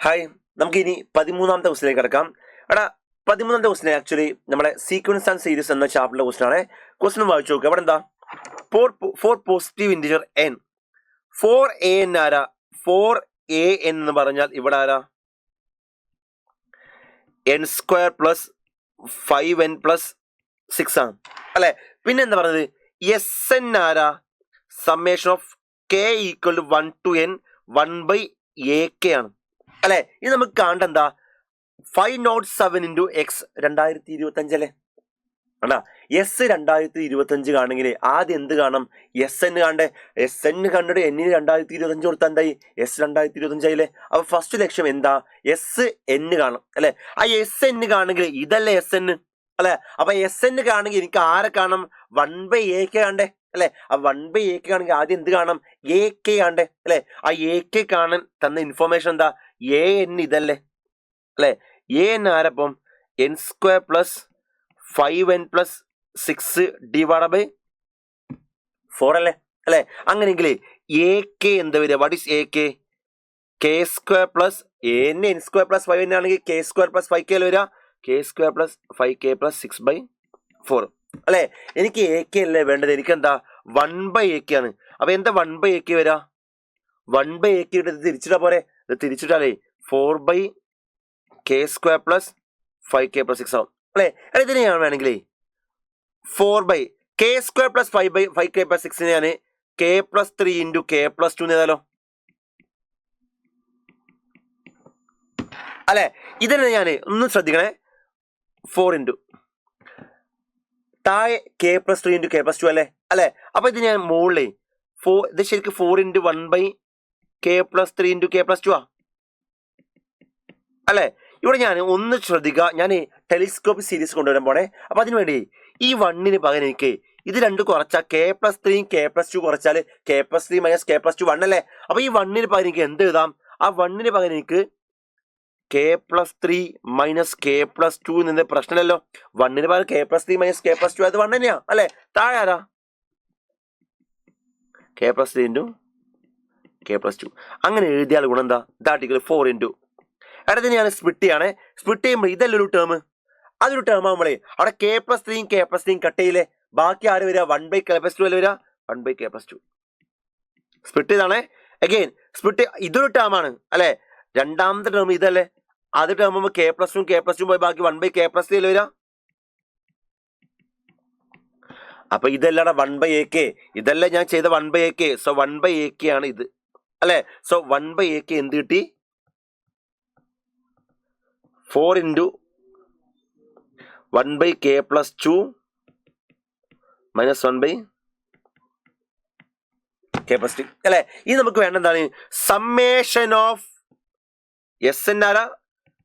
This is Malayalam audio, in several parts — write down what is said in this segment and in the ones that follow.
ഹായ്, നമുക്കിനി 13ാമത്തെ ക്വസ്റ്റിലേക്ക് കിടക്കാം. എടാ 13ാമത്തെ ക്വസ്റ്റിനെ ആക്ച്വലി നമ്മുടെ സീക്വൻസ് ആൻഡ് സീരീസ് എന്ന ചാപ്റ്ററിലെ ക്വസ്റ്റൻ ആണ്. ക്വസ്റ്റൻ വായിച്ചു നോക്കുക. അവിടെ എന്താ four positive integer N 4an ആരാ? 4a എന്ന് പറഞ്ഞാൽ ഇവിടെ ആരാ? n² പ്ലസ് 5n പ്ലസ് 6 ആണ് അല്ലെ. പിന്നെ എന്താ പറഞ്ഞത്? Sn ആരാ? Summation of k equal to 1 to n 1/ak ആണ് അല്ലെ. ഇത് നമുക്ക് കാണേണ്ട എന്താ? 507 into x 2025 അല്ലേ. അണ്ടാ എസ് 2025 കാണണമെങ്കിൽ ആദ്യം എന്ത് കാണണം? Sn കാണണ്ടേ. Sn കണ്ടിട്ട് എന്നിന് 2025 കൊടുത്താൽ എന്തായി? S 2025 ആയില്ലേ. അപ്പൊ ഫസ്റ്റ് ലക്ഷ്യം എന്താ? Sn കാണണം അല്ലെ. ആ Sn കാണണമെങ്കിൽ ഇതല്ലേ Sn അല്ലെ. അപ്പൊ Sn കാണണമെങ്കിൽ എനിക്ക് ആരെ കാണണം? 1/ak കാണണ്ടേ അല്ലെ. ആ 1/ak ആണെങ്കിൽ ആദ്യം എന്ത് കാണണം? ak കാണണ്ടേ അല്ലെ. ആ ak കാണാൻ തന്ന ഇൻഫോർമേഷൻ എന്താ? an ഇതല്ലേ അല്ലെ. an ആരപ്പം? n² plus 5n plus 6 divide by 4 അല്ലേ അല്ലെ. അങ്ങനെയെങ്കിൽ ak എന്താ വരിക? What is ak? k² plus n² plus 5n ആണെങ്കിൽ k² പ്ലസ് 5k വരിക. k² പ്ലസ് 5k പ്ലസ് 6/4 അല്ലെ. എനിക്ക് ak അല്ലേ വേണ്ടത്. എനിക്ക് എന്താ? 1/ak ആണ്. അപ്പൊ എന്താ 1/ak വരാ? 1/ak ഇത് തിരിച്ചിട്ടാ പോരെ. ഇത് തിരിച്ചിട്ടാലേ 4/k² പ്ലസ് 5k പ്ലസ് 6 ആവും അല്ലെ. ഇതിന് ഞാൻ വേണമെങ്കിൽ 4/k² പ്ലസ് 5k പ്ലസ് 6 ഞാൻ k plus 3 into k plus 2 ചെയ്താലോ അല്ലെ. ഇതിനെ ഞാൻ ഒന്ന് ശ്രദ്ധിക്കണേ. 4 ഇൻറ്റു താഴെ k plus 3 into k plus 2 അല്ലേ അല്ലെ. അപ്പൊ ഇത് ഞാൻ മുകളിൽ ഇത് ശരിക്കും 4 into 1/k plus 3 into k plus 2 ആ അല്ലെ. ഇവിടെ ഞാൻ ഒന്ന് ശ്രദ്ധിക്കുക. ഞാൻ ടെലിസ്കോപ്പ് സീരീസ് കൊണ്ടുവരാൻ പോണേ. അപ്പൊ അതിനുവേണ്ടി ഈ 1ന് പകരം എനിക്ക് ഇത് രണ്ട് കുറച്ചാൽ k പ്ലസ് 3 k പ്ലസ് 2 കുറച്ചാൽ k plus 3 minus k plus 2 1 അല്ലേ. അപ്പൊ ഈ 1ന് പകരം എനിക്ക് എന്ത് എഴുതാം? ആ 1ന് പകരം എനിക്ക് k plus 3 minus k plus 2 എന്നത് പ്രശ്നമല്ലോ. 1ന് പകരം k plus 3 minus k plus 2 അത് 1 തന്നെയാ അല്ലെ. താഴെ ആരാ? k plus 3 into k plus 2. അങ്ങനെ എഴുതിയാൽ ഗുണം എന്താ? ദാറ്റ് 4 ഇൻറ്റു അടുത്ത് ഞാൻ സ്പ്ലിറ്റ് ചെയ്യാണ്. സ്പ്ലിറ്റ് ചെയ്യുമ്പോൾ ഇതല്ലൊരു ടേം, അതൊരു ടേം ആകുമ്പോഴേ അവിടെ k plus 3 k plus 3 cut ചെയ്യില്ലേ. ബാക്കി ആര് വരിക? 1/k പ്ലസ് 2 അല്ലേ വരിക. 1/k പ്ലസ് 2 സ്പ്ലിറ്റ് ചെയ്താണേ. അഗെയിൻ സ്പ്ലിറ്റ് ഇതൊരു ടേം ആണ് അല്ലെ. രണ്ടാമത്തെ ടേം ഇതല്ലേ. അത് ടേം ആകുമ്പോൾ k പ്ലസ് 2 k പ്ലസ് 2 പോയി ബാക്കി 1/k പ്ലസ് 3 അല്ലേ വരിക. അപ്പൊ ഇതല്ലാടെ 1/ak ഇതല്ലേ ഞാൻ ചെയ്ത 1/ak. സോ 1/ak ആണ് ഇത് അല്ലെ. സോ 1/ak എന്ത് കിട്ടി? 4 into 1/k plus 2 minus 1/k plus 2 അല്ലെ. ഇത് നമുക്ക് വേണ്ട എന്താണ്? സമ്മേഷൻ ഓഫ് Sn ആരാ?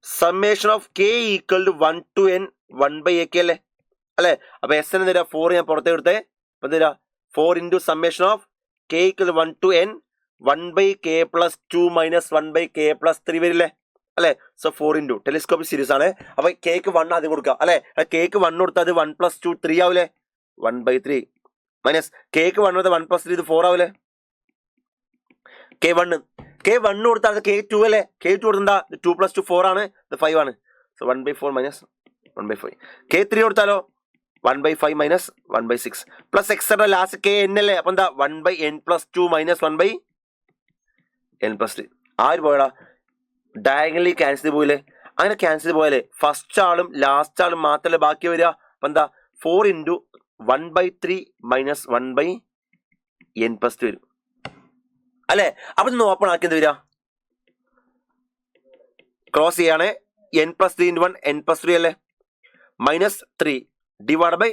Summation of k equal to 1 to n 1/ak അല്ലേ അല്ലെ. അപ്പൊ Sn എന്താ? 4 ഞാൻ പുറത്തേക്ക് എടുത്തേ. അപ്പൊ എന്താ? 4 into summation of k equal 1 to n 1/k plus 2 minus 1/k plus 3 വരില്ലേ അല്ലെ. സോ 4 ഇൻറ്റു ടെലിസ്കോപ്പിക് സീരീസ് ആണ്. അപ്പൊ കേക്ക് 1 ആദ്യം കൊടുക്കുക അല്ലെ. കേക്ക് 1 കൊടുത്താൽ അത് 1 പ്ലസ് 2 3 ആവില്ലേ. 1/3 മൈനസ് കേക്ക് 1 കൊടുത്താൽ 1 പ്ലസ് 3 ഇത് 4 ആവില്ലേ. k1 കൊടുത്താൽ അത് k2 അല്ലേ. k2 കൊടുത്താ 2 പ്ലസ് 2 4 ആണ്. ഇത് 5 ആണ്. So 1/4 minus 1/5. k3 കൊടുത്താലോ 1/5 minus 1/6 plus et cetera last k n അല്ലേ. അപ്പൊ എന്താ? 1/n plus 2 minus 1/n plus 3. ആര് പോയടാ? ഡയഗണലി ക്യാൻസൽ പോയില്ലേ. അങ്ങനെ ക്യാൻസൽ പോയാലേ ഫസ്റ്റ് ആളും ലാസ്റ്റ് ആളും മാത്രമല്ലേ ബാക്കി വരിക. അപ്പൊ എന്താ? 4 ഇൻറ്റു 1/3 മൈനസ് 1/n പ്ലസ് 2 വരും അല്ലെ. അപ്പൊ ഇന്ന് ഓപ്പൺ ആക്കി എന്ത് വരിക? ക്രോസ് ചെയ്യാണ്. n plus 3 into 1 n plus 3 അല്ലേ. Minus 3 divide by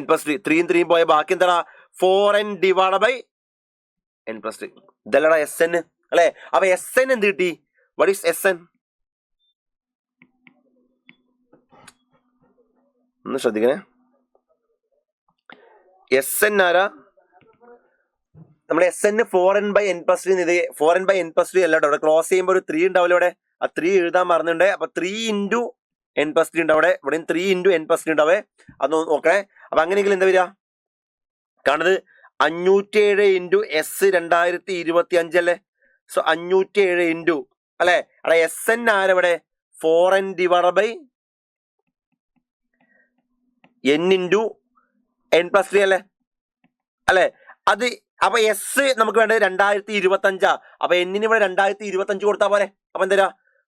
n plus 3. 3 3 പോയ ബാക്കി എന്താ? 4n divide by n plus 3. ഇതല്ലടാ Sn അല്ലെ. അപ്പൊ Sn എന്ത് കിട്ടി? What is Sn? ഒന്ന് ശ്രദ്ധിക്കണേ. Sn ആരാ? നമ്മുടെ Sn 4n/n പ്ലസ് 3 ഇത് 4n/n പ്ലസ് 3 അല്ല. അവിടെ ക്രോസ് ചെയ്യുമ്പോൾ ഒരു 3 ഉണ്ടാവില്ല. ഇവിടെ ആ 3 എഴുതാൻ മറന്നുണ്ട്. അപ്പൊ 3 ഇൻറ്റു n പ്ലസ് 3 ഉണ്ട് അവിടെ. ഇവിടെയും 3 ഇൻറ്റു n പ്ലസ് 3 ഉണ്ടാവേ. അത് നോക്കണേ. അപ്പൊ അങ്ങനെയെങ്കിൽ എന്താ വരിക? കാണുന്നത് 507 ഇൻറ്റു S 2025 അല്ലേ. സോ 507 ഇൻറ്റു അല്ലെ? അവിടെ എസ് എൻ ആരവിടെ 4n divide by n into n+3 അല്ലേ? അല്ലെ? അത് അപ്പൊ എസ് നമുക്ക് വേണ്ടത് 2025. അപ്പൊ എന്നിന് ഇവിടെ 2025 കൊടുത്താൽ പോലെ. അപ്പൊ എന്താ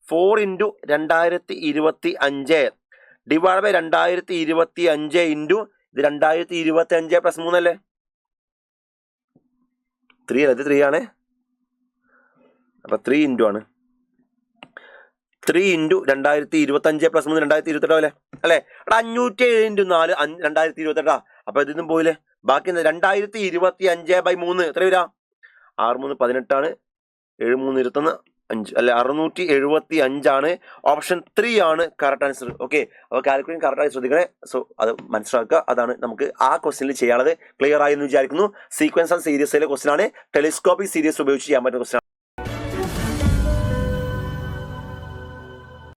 4 ഇൻറ്റു 2025 ഡിവൈഡ് ബൈ 2025 ഇൻറ്റു ഇത് 2025+3 അല്ലേ? 3 അല്ലേ? ഇത് 3 ആണ്. അപ്പൊ 3 ഇൻറ്റു ആണ്. 3 ഇൻറ്റു 2025+3 2028 അല്ലേ? അല്ലെ? അവിടെ 507 ഇൻറ്റു 4 2028. അപ്പൊ ഇതൊന്നും പോയില്ലേ? ബാക്കി 2025/3 എത്ര വരാ? 6 3 18 7 3 21 5 അല്ലെ? 675 ഓപ്ഷൻ 3 ആണ് കറക്റ്റ് ആൻസർ. ഓക്കെ, അപ്പോൾ കാൽക്കുലേഷൻ കറക്റ്റ് ആയി ശ്രദ്ധിക്കണേ. സോ അത് മനസ്സിലാക്കുക. അതാണ് നമുക്ക് ആ ക്വസ്റ്റ്യനിൽ ചെയ്യാനുള്ളത്. ക്ലിയർ ആയി എന്ന് വിചാരിക്കുന്നു. സീക്വൻസ് ആൻഡ് സീരീസിലെ ക്വസ്റ്റ്യൻ ആണ്. ടെലിസ്കോപ്പിക് സീരീസ് ഉപയോഗിച്ച് ചെയ്യാൻ പറ്റുന്ന ക്വസ്റ്റ്യൻ.